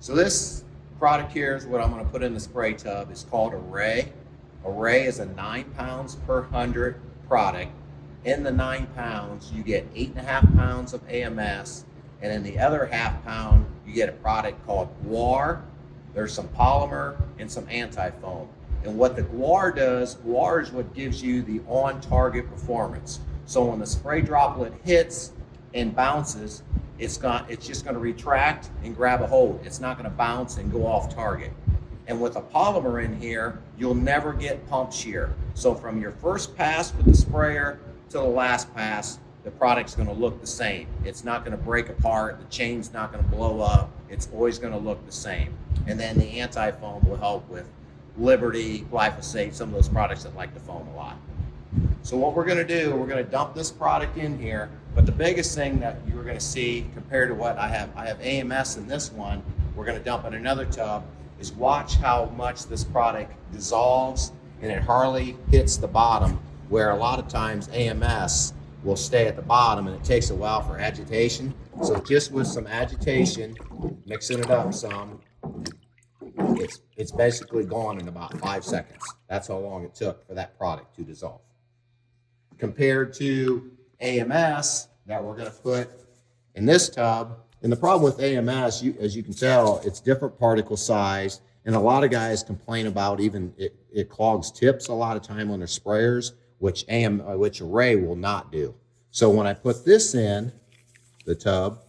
So this product here is what I'm going to put in the spray tub. It's called Array. Array is a 9 pounds per 100 product. In the 9 pounds, you get 8.5 pounds of AMS, and in the other half pound, you get a product called guar. There's some polymer and some anti-foam. And what the guar does, guar is what gives you the on-target performance. So when the spray droplet hits and bounces, it's just going to retract and grab a hold. It's not going to bounce and go off target. And with a polymer in here, you'll never get pump shear. So from your first pass with the sprayer to the last pass, the product's going to look the same. It's not going to break apart. The chain's not going to blow up. It's always going to look the same. And then the anti-foam will help with Liberty, glyphosate, some of those products that like to foam a lot. So what we're going to do, we're going to dump this product in here. But the biggest thing that you're going to see compared to what I have AMS in this one, we're going to dump in another tub, is watch how much this product dissolves and it hardly hits the bottom, where a lot of times AMS will stay at the bottom and it takes a while for agitation. So just with some agitation, mixing it up some, it's basically gone in about 5 seconds. That's how long it took for that product to dissolve. Compared to AMS that we're going to put in this tub. And the problem with AMS, as you can tell, it's different particle size. And a lot of guys complain about even it clogs tips a lot of time on their sprayers, which Array will not do. So when I put this in the tub,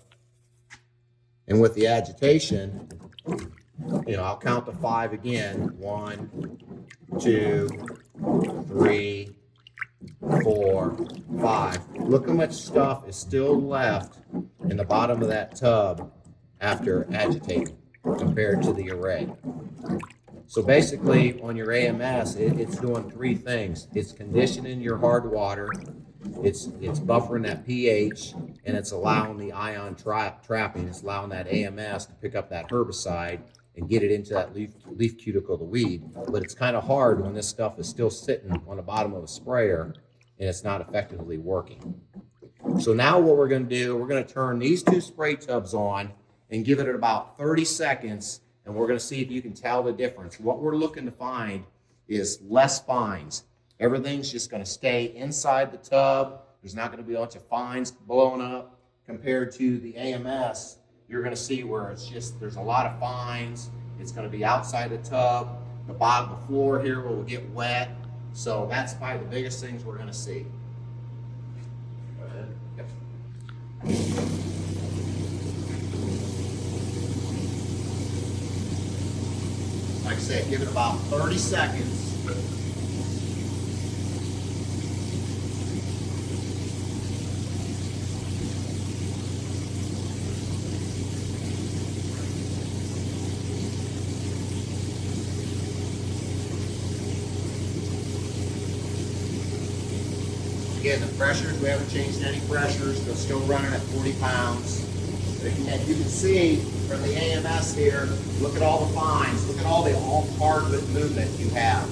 and with the agitation, I'll count to 5 again. 1, 2, 3, 4, 5. Look how much stuff is still left in the bottom of that tub after agitating compared to the Array. So basically on your AMS, it's doing 3 things. It's conditioning your hard water, it's buffering that pH, and it's allowing the ion trapping. It's allowing that AMS to pick up that herbicide and get it into that leaf cuticle of the weed. But it's kind of hard when this stuff is still sitting on the bottom of a sprayer and it's not effectively working. So now what we're going to do, we're going to turn these 2 spray tubs on and give it about 30 seconds, and we're going to see if you can tell the difference. What we're looking to find is less fines. Everything's just going to stay inside the tub. There's not going to be a bunch of fines blowing up. Compared to the AMS, you're going to see where there's a lot of fines. It's going to be outside the tub. The bottom of the floor here will get wet. So that's probably the biggest things we're going to see. Go ahead. Yep. Like I said, give it about 30 seconds. Again, the pressures, we haven't changed any pressures. They're still running at 40 pounds. And you can see from the AMS here, look at all the fines, look at all the all-target movement you have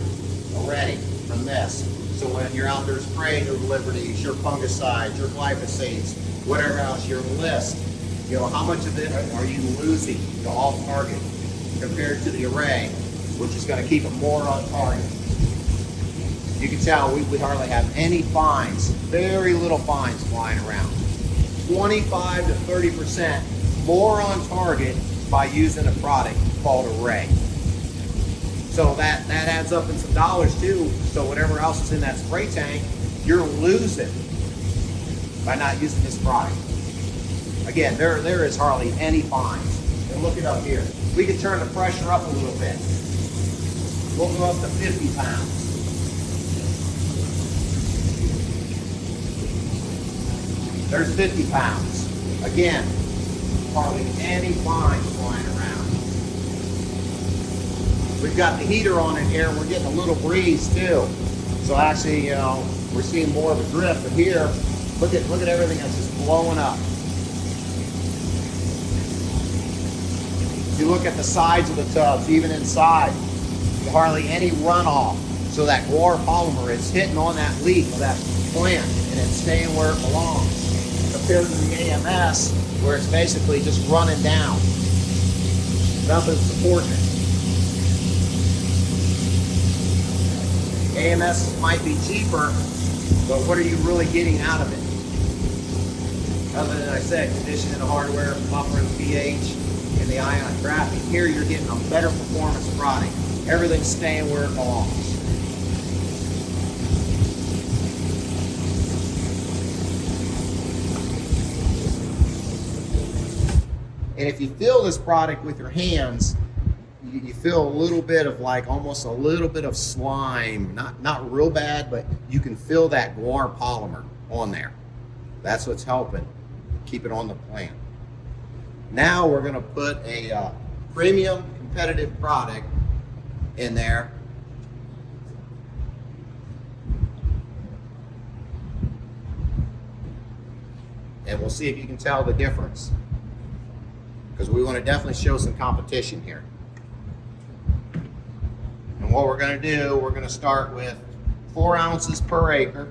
already from this. So when you're out there spraying your Liberties, your fungicides, your glyphosates, whatever else, your list, how much of it are you losing to all-target compared to the Array, which is going to keep it more on target. You can tell we hardly have any fines, very little fines flying around. 25 to 30% more on target by using a product called Array. So that adds up in some dollars too. So whatever else is in that spray tank, you're losing by not using this product. Again, there is hardly any fines. And look it up here. We can turn the pressure up a little bit. We'll go up to 50 pounds. There's 50 pounds. Again, hardly any fines flying around. We've got the heater on in here. We're getting a little breeze too. So actually, we're seeing more of a drift. But here, look at everything that's just blowing up. If you look at the sides of the tubs, even inside, hardly any runoff. So that guar polymer is hitting on that leaf of that plant and it's staying where it belongs. Compared to the AMS, where it's basically just running down. Nothing supporting it. AMS might be cheaper, but what are you really getting out of it? Other than I said, conditioning the hardware, buffering the pH, and the ion trapping. Here you're getting a better performance product. Everything's staying where it belongs. And if you fill this product with your hands, you feel a little bit of like almost a little bit of slime, not real bad, but you can feel that guar polymer on there. That's what's helping keep it on the plant. Now we're going to put a premium competitive product in there. And we'll see if you can tell the difference, because we want to definitely show some competition here. And what we're going to do, we're going to start with 4 ounces per acre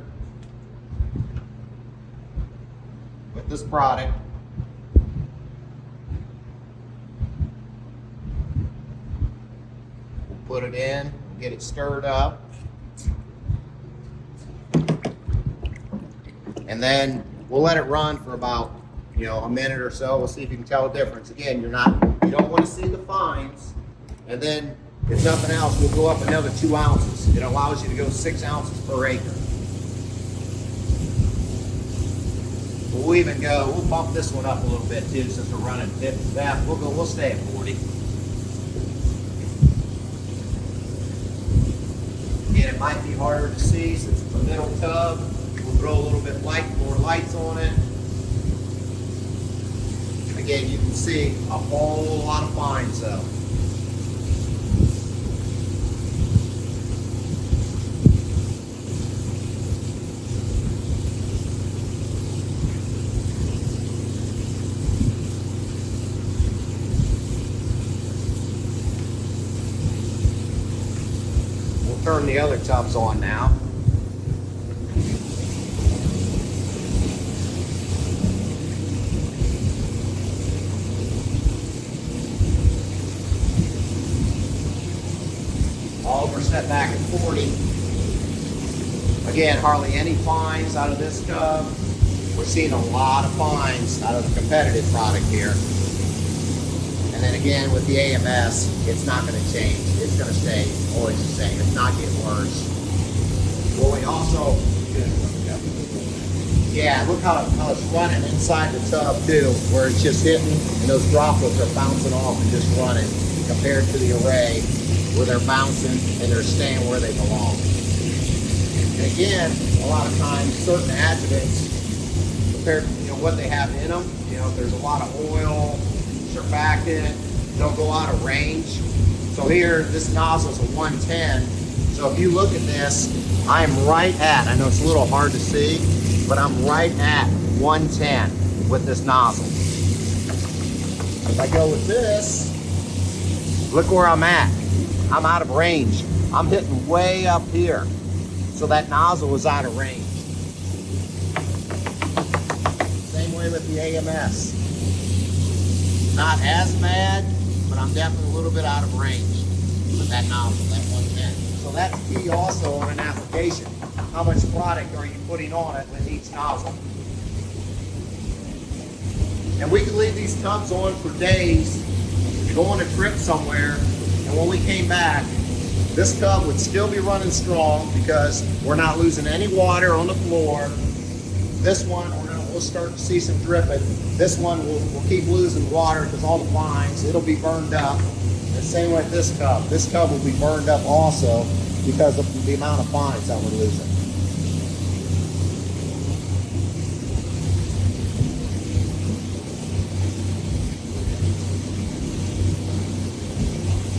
with this product. We'll put it in, get it stirred up, and then we'll let it run for about, a minute or so. We'll see if you can tell the difference. Again, you don't want to see the fines. And then, if nothing else, we'll go up another 2 ounces. It allows you to go 6 ounces per acre. We'll bump this one up a little bit too, since we're running 50 bath. We'll stay at 40. Again, it might be harder to see since it's a middle tub. We'll throw a little bit more lights on it. Again, you can see a whole lot of fines though. We'll turn the other tubs on now. All of our set back at 40. Again, hardly any fines out of this tub. We're seeing a lot of fines out of the competitive product here. And then again, with the AMS, it's not going to change. It's going to stay always the same. It's not getting worse. Well, we also, look how it's running inside the tub too, where it's just hitting and those droplets are bouncing off and just running, compared to the array, where they're bouncing and they're staying where they belong. And again, a lot of times certain adjuvants, compared to what they have in them, if there's a lot of oil, surfactant, they'll go out of range. So here, this nozzle's a 110. So if you look at this, I'm right at, I know it's a little hard to see, but I'm right at 110 with this nozzle. If I go with this, look where I'm at. I'm out of range. I'm hitting way up here. So that nozzle is out of range. Same way with the AMS. Not as bad, but I'm definitely a little bit out of range with that nozzle, that 110. So that's key also on an application. How much product are you putting on it with each nozzle? And we could leave these tubs on for days, go on a trip somewhere, and when we came back, this tub would still be running strong because we're not losing any water on the floor. This one, we'll start to see some dripping. This one will keep losing water because all the fines, it'll be burned up. And same with this tub. This tub will be burned up also because of the amount of fines that we're losing.